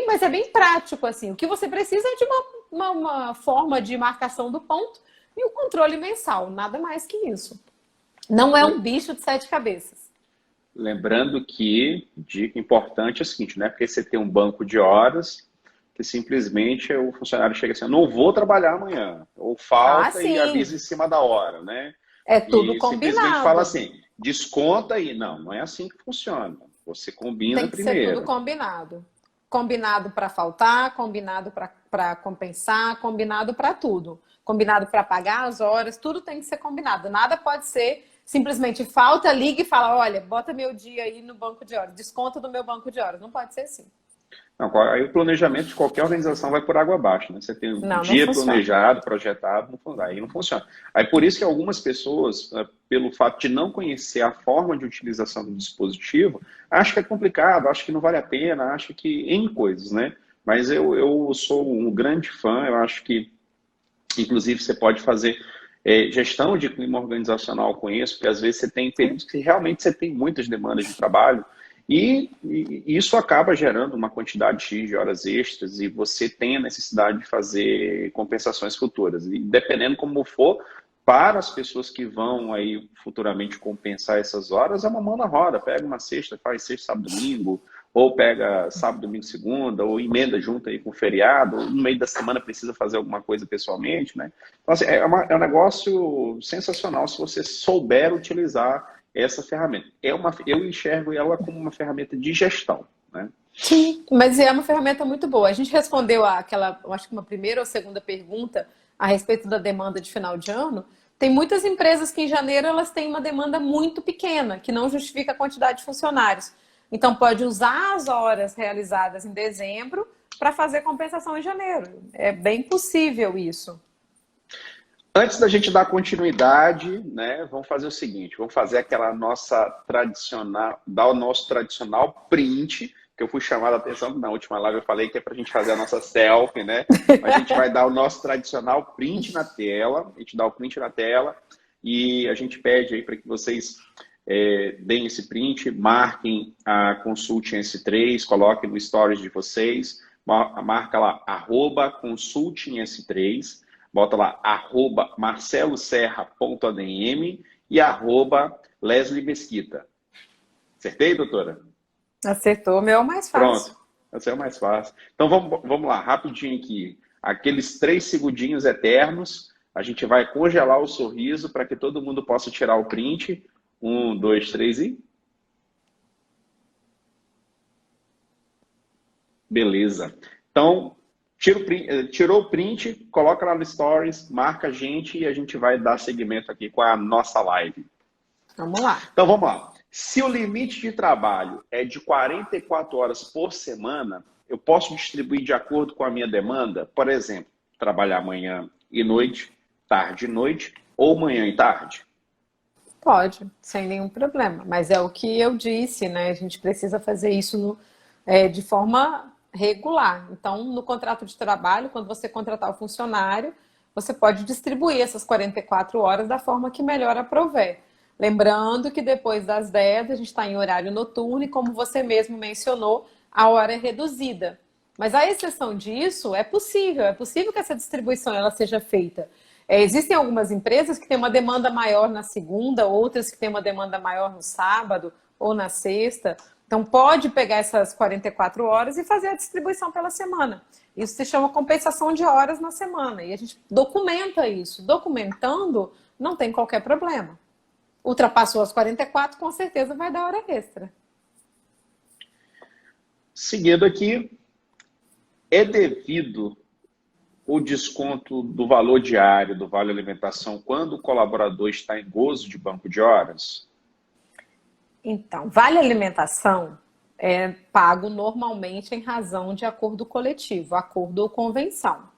mas é bem prático assim. O que você precisa é de uma forma de marcação do ponto e o controle mensal, nada mais que isso. Não é um bicho de 7 cabeças. Lembrando que, dica importante é o seguinte, não é porque você tem um banco de horas que simplesmente o funcionário chega assim, não vou trabalhar amanhã, ou falta e avisa em cima da hora, né? É tudo e combinado. Simplesmente fala assim, desconta aí. Não é assim que funciona. Você combina Tem que primeiro. ser tudo combinado. Combinado para faltar, combinado para compensar, combinado para tudo. Combinado para pagar as horas, tudo tem que ser combinado. Nada pode ser simplesmente falta, liga e fala, olha, bota meu dia aí no banco de horas, desconta do meu banco de horas. Não pode ser assim. Não, aí o planejamento de qualquer organização vai por água abaixo, né? Você tem um Não, não dia funciona. planejado, projetado, aí não funciona. Aí por isso que algumas pessoas, pelo fato de não conhecer a forma de utilização do dispositivo, acham que é complicado, acham que não vale a pena, acham que em coisas, né? Mas eu sou um grande fã, eu acho que, inclusive, você pode fazer gestão de clima organizacional com isso, porque às vezes você tem períodos que realmente você tem muitas demandas de trabalho, e isso acaba gerando uma quantidade X de horas extras e você tem a necessidade de fazer compensações futuras. E dependendo como for, para as pessoas que vão aí futuramente compensar essas horas, é uma mão na roda. Pega uma sexta, faz sexta, sábado, domingo, ou pega sábado, domingo, segunda, ou emenda junto aí com o feriado, ou no meio da semana precisa fazer alguma coisa pessoalmente, né? Então, assim, é um negócio sensacional se você souber utilizar essa ferramenta. Eu enxergo ela como uma ferramenta de gestão, né? Sim, mas é uma ferramenta muito boa. A gente respondeu aquela, eu acho que uma primeira ou segunda pergunta a respeito da demanda de final de ano. Tem muitas empresas que em janeiro elas têm uma demanda muito pequena, que não justifica a quantidade de funcionários. Então pode usar as horas realizadas em dezembro para fazer compensação em janeiro. É bem possível isso. Antes da gente dar continuidade, né, vamos fazer o seguinte, vamos fazer aquela nossa tradicional, dar o nosso tradicional print, que eu fui chamado a atenção, na última live eu falei que é para a gente fazer a nossa selfie, né? Mas a gente vai dar o nosso tradicional print na tela, a gente dá o print na tela e a gente pede aí para que vocês deem esse print, marquem a Consulting S3, coloquem no stories de vocês, marca lá, @consultingS3, bota lá, @marceloserra.adm e @Leslie Mesquita. Acertei, doutora? Acertou, o meu é o mais fácil. Pronto. Esse é o mais fácil. Então vamos lá, rapidinho aqui. Aqueles 3 segundinhos eternos, a gente vai congelar o sorriso para que todo mundo possa tirar o print. 1, 2, 3 e... Beleza. Então, tirou o print, coloca lá no Stories, marca a gente e a gente vai dar seguimento aqui com a nossa live. Vamos lá. Então, vamos lá. Se o limite de trabalho é de 44 horas por semana, eu posso distribuir de acordo com a minha demanda? Por exemplo, trabalhar manhã e noite, tarde e noite, ou manhã e tarde? Pode, sem nenhum problema. Mas é o que eu disse, né? A gente precisa fazer isso de forma regular. Então, no contrato de trabalho, quando você contratar o funcionário, você pode distribuir essas 44 horas da forma que melhor aprouver. Lembrando que depois das 10 a gente está em horário noturno e, como você mesmo mencionou, a hora é reduzida. Mas a exceção disso é possível que essa distribuição ela seja feita. Existem algumas empresas que têm uma demanda maior na segunda, outras que têm uma demanda maior no sábado ou na sexta. Então, pode pegar essas 44 horas e fazer a distribuição pela semana. Isso se chama compensação de horas na semana. E a gente documenta isso. Documentando, não tem qualquer problema. Ultrapassou as 44, com certeza vai dar hora extra. Seguindo aqui, é devido o desconto do valor diário, do vale alimentação, quando o colaborador está em gozo de banco de horas? Então, vale alimentação é pago normalmente em razão de acordo coletivo, acordo ou convenção.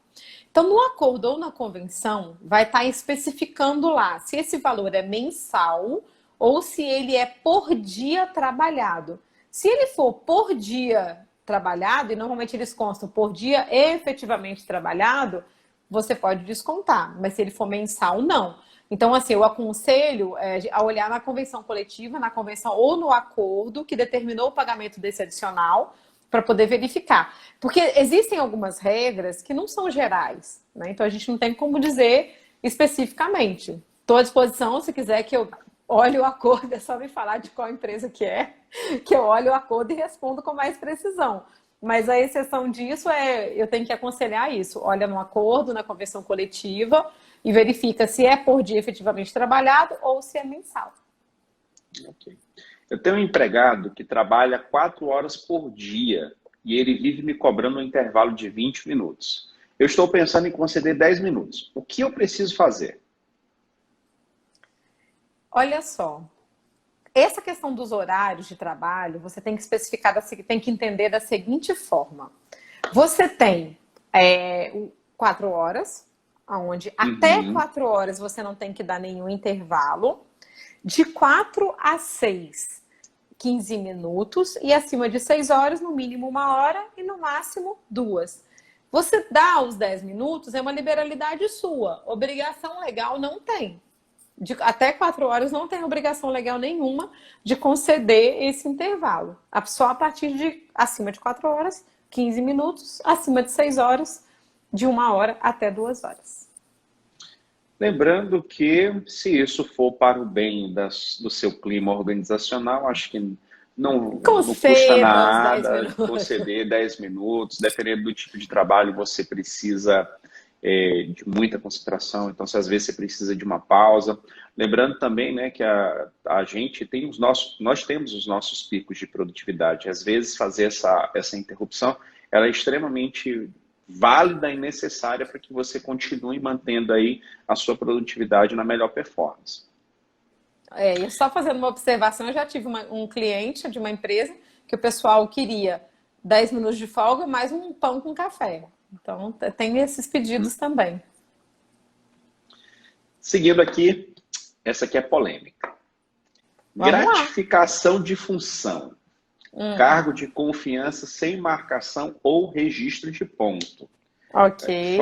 Então, no acordo ou na convenção, vai estar especificando lá se esse valor é mensal ou se ele é por dia trabalhado. Se ele for por dia trabalhado, e normalmente eles constam por dia efetivamente trabalhado, você pode descontar, mas se ele for mensal, não. Então, assim, eu aconselho a olhar na convenção coletiva, na convenção ou no acordo que determinou o pagamento desse adicional, para poder verificar. Porque existem algumas regras que não são gerais, né? Então a gente não tem como dizer especificamente. Estou à disposição, se quiser que eu olhe o acordo, é só me falar de qual empresa que eu olho o acordo e respondo com mais precisão. Mas a exceção disso eu tenho que aconselhar isso. Olha no acordo, na convenção coletiva e verifica se é por dia efetivamente trabalhado ou se é mensal. Ok. Eu tenho um empregado que trabalha 4 horas por dia e ele vive me cobrando um intervalo de 20 minutos. Eu estou pensando em conceder 10 minutos. O que eu preciso fazer? Olha só, essa questão dos horários de trabalho, você tem que especificar, tem que entender da seguinte forma. Você tem 4 horas, onde até 4 horas você não tem que dar nenhum intervalo. De 4 a 6, 15 minutos. E acima de 6 horas, no mínimo 1 hora e no máximo 2. Você dá os 10 minutos, é uma liberalidade sua. Obrigação legal não tem. Até 4 horas não tem obrigação legal nenhuma de conceder esse intervalo. Só a partir de acima de 4 horas, 15 minutos, acima de 6 horas, de 1 hora até 2 horas. Lembrando que, se isso for para o bem do seu clima organizacional, acho que não custa nada conceder 10 minutos. Dependendo do tipo de trabalho, você precisa de muita concentração, então se às vezes você precisa de uma pausa. Lembrando também, né, que a gente tem nós temos os nossos picos de produtividade. Às vezes fazer essa interrupção, ela é extremamente válida e necessária para que você continue mantendo aí a sua produtividade na melhor performance. E só fazendo uma observação, eu já tive um cliente de uma empresa que o pessoal queria 10 minutos de folga mais um pão com café. Então, tem esses pedidos também. Seguindo aqui, essa aqui é polêmica. Gratificação de função. Cargo de confiança sem marcação ou registro de ponto. Ok.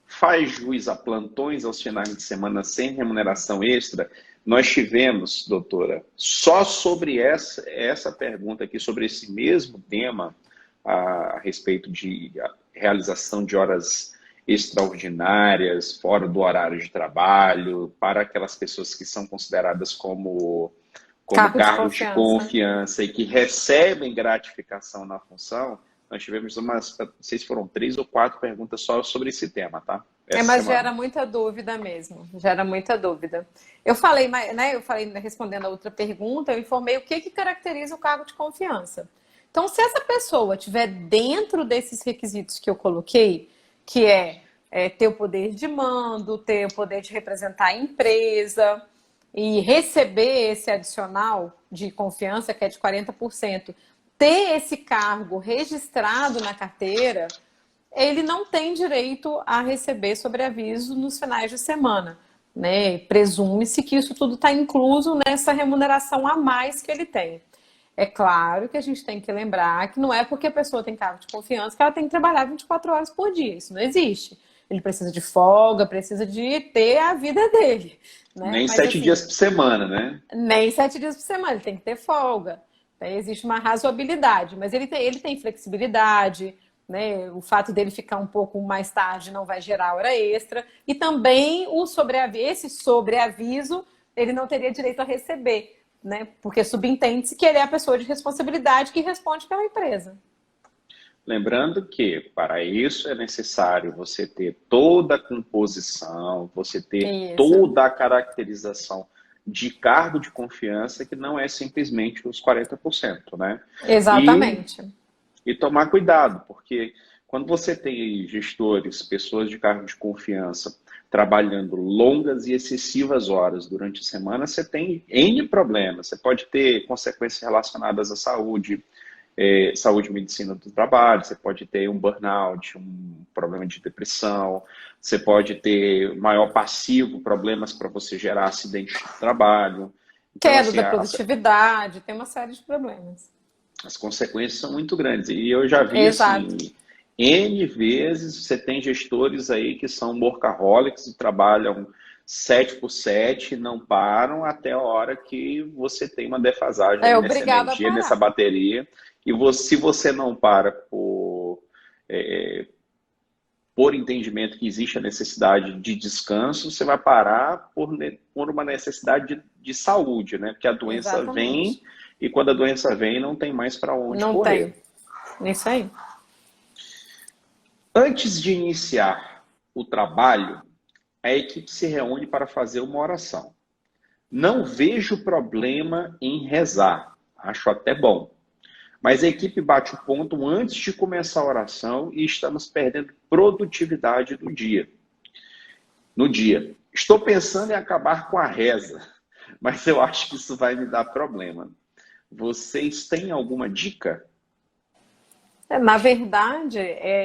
Faz jus a plantões aos finais de semana sem remuneração extra. Nós tivemos, doutora, só sobre essa pergunta aqui, sobre esse mesmo tema, a respeito de realização de horas extraordinárias, fora do horário de trabalho, para aquelas pessoas que são consideradas como cargos de confiança e que recebem gratificação na função. Nós tivemos não sei se foram 3 ou 4 perguntas só sobre esse tema, tá? Mas gera muita dúvida mesmo, gera muita dúvida. Eu falei, né, respondendo a outra pergunta, eu informei o que caracteriza o cargo de confiança. Então, se essa pessoa estiver dentro desses requisitos que eu coloquei, que é ter o poder de mando, ter o poder de representar a empresa e receber esse adicional de confiança, que é de 40%, ter esse cargo registrado na carteira, ele não tem direito a receber sobreaviso nos finais de semana, né? Presume-se que isso tudo está incluso nessa remuneração a mais que ele tem. É claro que a gente tem que lembrar que não é porque a pessoa tem cargo de confiança que ela tem que trabalhar 24 horas por dia. Isso não existe. Ele precisa de folga, precisa de ter a vida dele. Né? Nem 7 dias por semana, né? Nem 7 dias por semana, ele tem que ter folga. Existe uma razoabilidade, mas ele tem flexibilidade, né? O fato dele ficar um pouco mais tarde não vai gerar hora extra. E também esse sobreaviso ele não teria direito a receber. Né? Porque subentende-se que ele é a pessoa de responsabilidade que responde pela empresa. Lembrando que, para isso, é necessário você ter toda a composição, você ter toda a caracterização de cargo de confiança, que não é simplesmente os 40%, né? Exatamente. E tomar cuidado, porque quando você tem gestores, pessoas de cargo de confiança, trabalhando longas e excessivas horas durante a semana, você tem N problemas. Você pode ter consequências relacionadas à saúde, saúde e medicina do trabalho, você pode ter um burnout, um problema de depressão, você pode ter maior passivo, problemas para você gerar acidente de trabalho. Então, queda da produtividade, tem uma série de problemas. As consequências são muito grandes. E eu já vi assim, N vezes, você tem gestores aí que são workaholics e trabalham 7x7, não param até a hora que você tem uma defasagem nessa energia, nessa bateria. E se você não para por entendimento que existe a necessidade de descanso, você vai parar por uma necessidade de saúde, né? Porque a doença vem e quando a doença vem não tem mais para onde correr. Não tem. Isso aí. Antes de iniciar o trabalho, a equipe se reúne para fazer uma oração. Não vejo problema em rezar, acho até bom. Mas a equipe bate o ponto antes de começar a oração e estamos perdendo produtividade no dia. Estou pensando em acabar com a reza. mas eu acho que isso vai me dar problema. Vocês têm alguma dica? Na verdade,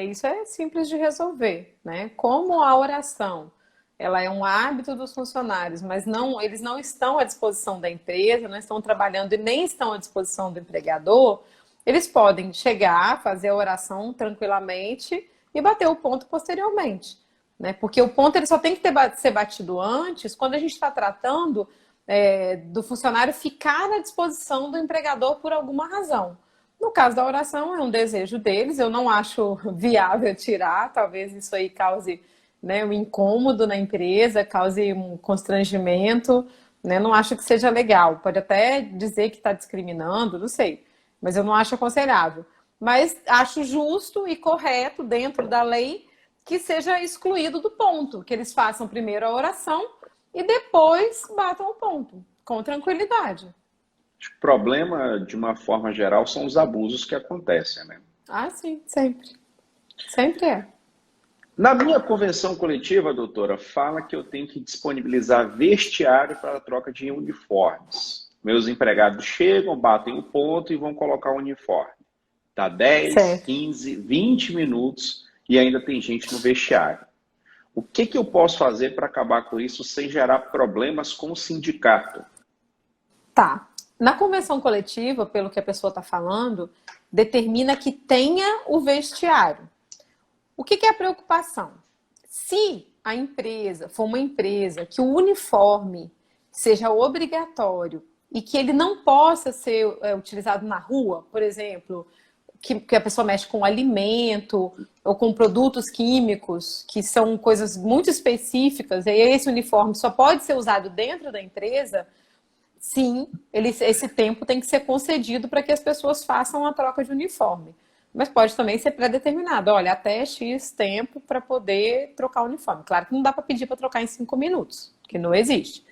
isso é simples de resolver, né? Como a oração, ela é um hábito dos funcionários, mas não, eles não estão à disposição da empresa, não estão trabalhando e nem estão à disposição do empregador, eles podem chegar, fazer a oração tranquilamente e bater o ponto posteriormente, né? Porque o ponto ele só tem que ser batido antes, quando a gente está tratando do funcionário ficar à disposição do empregador por alguma razão. No caso da oração, é um desejo deles, eu não acho viável tirar, talvez isso aí cause, né, um incômodo na empresa, cause um constrangimento, né, não acho que seja legal. Pode até dizer que está discriminando, não sei, mas eu não acho aconselhável. Mas acho justo e correto, dentro da lei, que seja excluído do ponto, que eles façam primeiro a oração e depois batam o ponto, com tranquilidade. O problema, de uma forma geral, são os abusos que acontecem, né? Ah, sim, sempre. Sempre é. Na minha convenção coletiva, doutora, fala que eu tenho que disponibilizar vestiário para a troca de uniformes. Meus empregados chegam, batem o ponto e vão colocar o uniforme. Dá 10, Certo. 15, 20 minutos e ainda tem gente no vestiário. O que eu posso fazer para acabar com isso sem gerar problemas com o sindicato? Tá. Na convenção coletiva, pelo que a pessoa está falando, determina que tenha o vestiário. O que é a preocupação? Se a empresa for uma empresa que o uniforme seja obrigatório e que ele não possa ser utilizado na rua, por exemplo, que a pessoa mexe com alimento ou com produtos químicos, que são coisas muito específicas, e esse uniforme só pode ser usado dentro da empresa, sim, esse tempo tem que ser concedido para que as pessoas façam a troca de uniforme. Mas pode também ser pré-determinado. Olha, até X tempo para poder trocar o uniforme. Claro que não dá para pedir para trocar em 5 minutos, que não existe.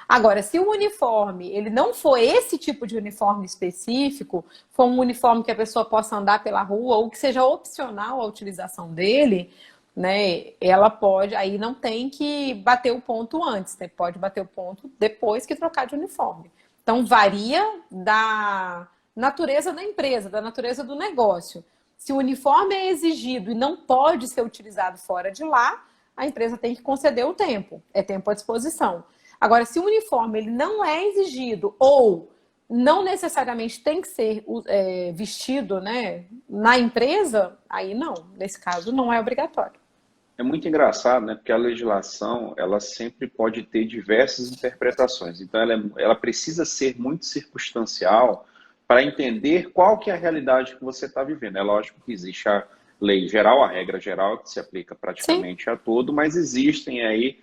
Agora, se o uniforme ele não for esse tipo de uniforme específico, for um uniforme que a pessoa possa andar pela rua ou que seja opcional a utilização dele, né, ela pode, aí não tem que bater o ponto antes, né, pode bater o ponto depois que trocar de uniforme. Então, varia da natureza da empresa, da natureza do negócio. Se o uniforme é exigido e não pode ser utilizado fora de lá, a empresa tem que conceder o tempo, é tempo à disposição. Agora, se o uniforme ele não é exigido ou não necessariamente tem que ser vestido, né, na empresa, aí não, nesse caso não é obrigatório. É muito engraçado, né? Porque a legislação, ela sempre pode ter diversas interpretações. Então, ela precisa ser muito circunstancial para entender qual que é a realidade que você está vivendo. É lógico que existe a lei geral, a regra geral, que se aplica Sim. praticamente a todo, mas existem aí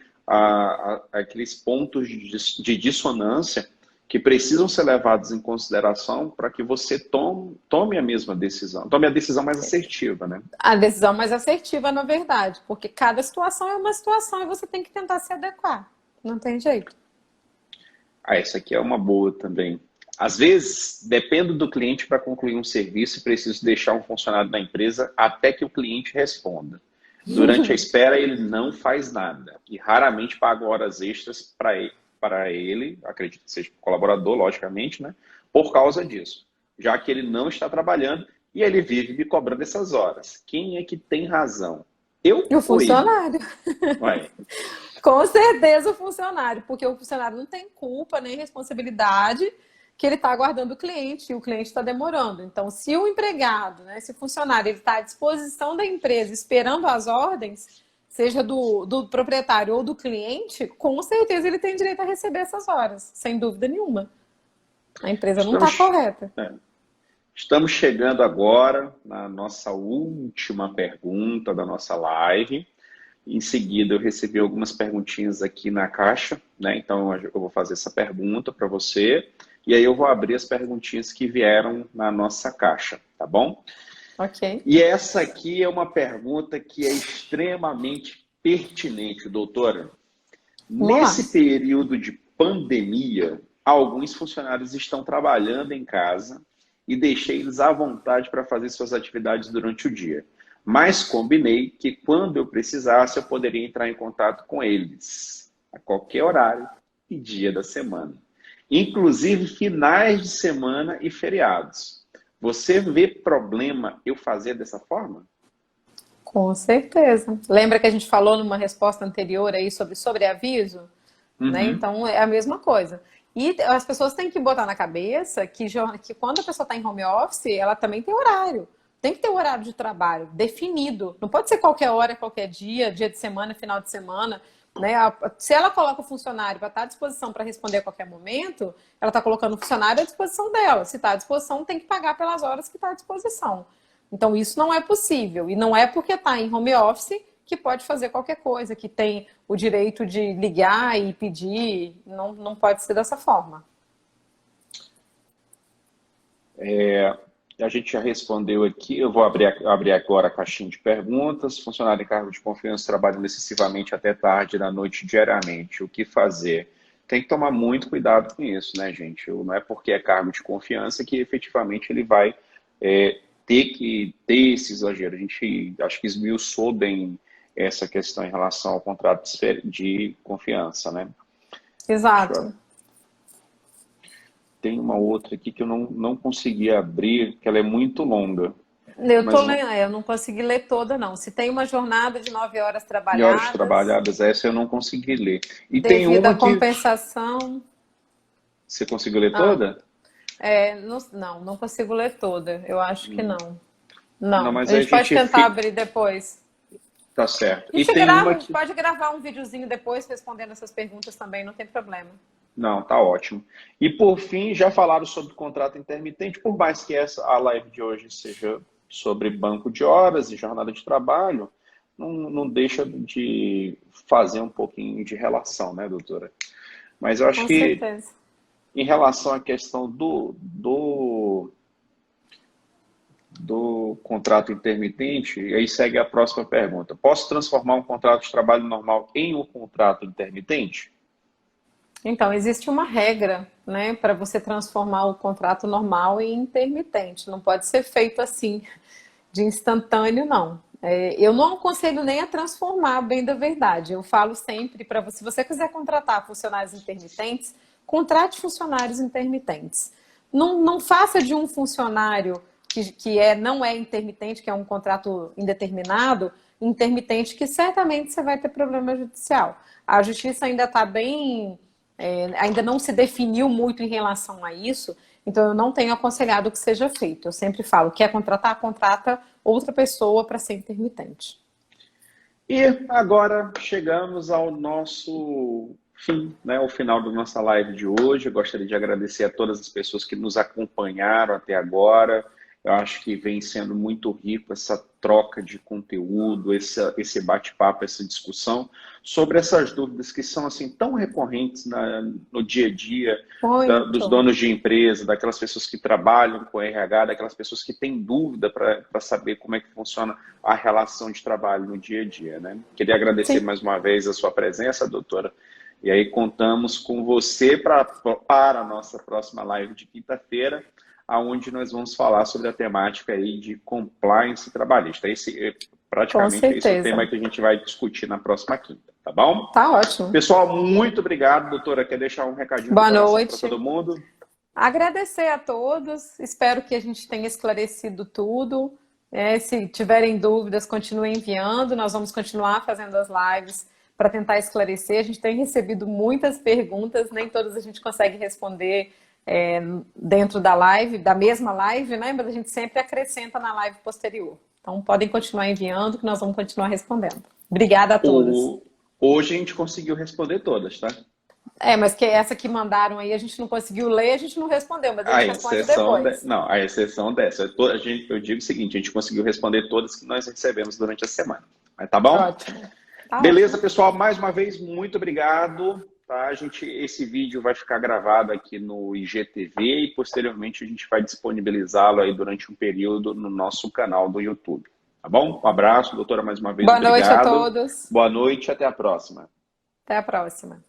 aqueles pontos de dissonância que precisam ser levados em consideração para que você tome a mesma decisão, tome a decisão mais assertiva, né? A decisão mais assertiva, na verdade, porque cada situação é uma situação e você tem que tentar se adequar. Não tem jeito. Essa aqui é uma boa também. Às vezes, dependo do cliente para concluir um serviço e preciso deixar um funcionário da empresa até que o cliente responda. Durante a espera, ele não faz nada e raramente paga horas extras para ele, acredito que seja colaborador, logicamente, né? Por causa disso, já que ele não está trabalhando e ele vive me cobrando essas horas. Quem é que tem razão? Eu E o ou ele? funcionário? Ué, Com certeza o funcionário, porque o funcionário não tem culpa nem responsabilidade que ele está aguardando o cliente e o cliente está demorando. Então, se o empregado, né, se o funcionário está à disposição da empresa esperando as ordens, seja do proprietário ou do cliente, com certeza ele tem direito a receber essas horas, sem dúvida nenhuma. A empresa não está estamos, correta. é, estamos chegando agora na nossa última pergunta da nossa live. Em seguida, eu recebi algumas perguntinhas aqui na caixa, né? Então, eu vou fazer essa pergunta para você. E aí eu vou abrir as perguntinhas que vieram na nossa caixa, tá bom? Ok. E essa aqui é uma pergunta que é extremamente pertinente, doutora. Vamos lá. Nesse período de pandemia, alguns funcionários estão trabalhando em casa e deixei eles à vontade para fazer suas atividades durante o dia. Mas combinei que quando eu precisasse, eu poderia entrar em contato com eles, a qualquer horário e dia da semana. inclusive finais de semana e feriados. Você vê problema eu fazer dessa forma? Com certeza. Lembra que a gente falou numa resposta anterior aí sobre sobreaviso? Né? Uhum. Então é a mesma coisa. E as pessoas têm que botar na cabeça que quando a pessoa está em home office, ela também tem horário. Tem que ter um horário de trabalho definido. Não pode ser qualquer hora, qualquer dia, dia de semana, final de semana. Né? Se ela coloca o funcionário para estar à disposição para responder a qualquer momento, ela está colocando o funcionário à disposição dela. Se está à disposição, tem que pagar pelas horas que está à disposição. Então, isso não é possível. E não é porque está em home office que pode fazer qualquer coisa, que tem o direito de ligar e pedir. Não, não pode ser dessa forma. A gente já respondeu aqui, eu vou abrir agora a caixinha de perguntas. Funcionário em cargo de confiança trabalhando excessivamente até tarde da noite diariamente. O que fazer? Tem que tomar muito cuidado com isso, né, gente? Não é porque é cargo de confiança que efetivamente ele vai ter que ter esse exagero. A gente acho que esmiuçou bem essa questão em relação ao contrato de confiança, né? Exato. Tem uma outra aqui que eu não consegui abrir, que ela é muito longa. Eu não consegui ler toda, não. Se tem uma jornada de 9 horas E horas trabalhadas, essa eu não consegui ler. E tem devido uma à compensação. Você conseguiu ler toda? Não consigo ler toda. Eu acho que não. Não, mas a gente pode tentar abrir depois. Tá certo. A gente pode gravar um videozinho depois respondendo essas perguntas também, não tem problema. Não, tá ótimo. E por fim, já falaram sobre contrato intermitente, por mais que a live de hoje seja sobre banco de horas e jornada de trabalho, não deixa de fazer um pouquinho de relação, né, doutora? Mas eu acho Com que certeza. em relação à questão do contrato intermitente, e aí segue a próxima pergunta. Posso transformar um contrato de trabalho normal em um contrato intermitente? Então, existe uma regra, né, para você transformar o contrato normal em intermitente. Não pode ser feito assim, de instantâneo, não. Eu não aconselho nem a transformar, bem da verdade. Eu falo sempre para você, se você quiser contratar funcionários intermitentes, contrate funcionários intermitentes. Não faça de um funcionário que não é intermitente, que é um contrato indeterminado, intermitente, que certamente você vai ter problema judicial. A justiça ainda está bem... ainda não se definiu muito em relação a isso, então eu não tenho aconselhado que seja feito. Eu sempre falo, quer contratar, contrata outra pessoa para ser intermitente. E agora chegamos ao nosso fim, né, o final da nossa live de hoje. Eu gostaria de agradecer a todas as pessoas que nos acompanharam até agora. Eu acho que vem sendo muito rico essa troca de conteúdo, esse bate-papo, essa discussão sobre essas dúvidas que são assim tão recorrentes no dia a dia dos donos de empresa, daquelas pessoas que trabalham com RH, daquelas pessoas que têm dúvida para saber como é que funciona a relação de trabalho no dia a dia, né? Queria agradecer mais uma vez a sua presença, doutora. E aí contamos com você para a nossa próxima live de quinta-feira, aonde nós vamos falar sobre a temática aí de compliance trabalhista. Praticamente esse é o tema que a gente vai discutir na próxima quinta, tá bom? Tá ótimo. Pessoal, muito obrigado, doutora. Quer deixar um recadinho Boa noite para todo mundo? Agradecer a todos. Espero que a gente tenha esclarecido tudo. Se tiverem dúvidas, continuem enviando. Nós vamos continuar fazendo as lives para tentar esclarecer. A gente tem recebido muitas perguntas, nem todas a gente consegue responder dentro da live, da mesma live, né? Mas a gente sempre acrescenta na live posterior. Então, podem continuar enviando, que nós vamos continuar respondendo. Obrigada a todos. Hoje a gente conseguiu responder todas, tá? Mas que essa que mandaram aí, a gente não conseguiu ler, a gente não respondeu, mas a gente responde depois. A exceção dessa. Eu digo o seguinte, a gente conseguiu responder todas que nós recebemos durante a semana. Mas tá bom? Ótimo. Beleza, ótimo. Pessoal? Mais uma vez, muito obrigado. Tá? Esse vídeo vai ficar gravado aqui no IGTV e posteriormente a gente vai disponibilizá-lo aí durante um período no nosso canal do YouTube. Tá bom? Um abraço, doutora, mais uma vez. Boa noite a todos. Boa noite, até a próxima. Até a próxima.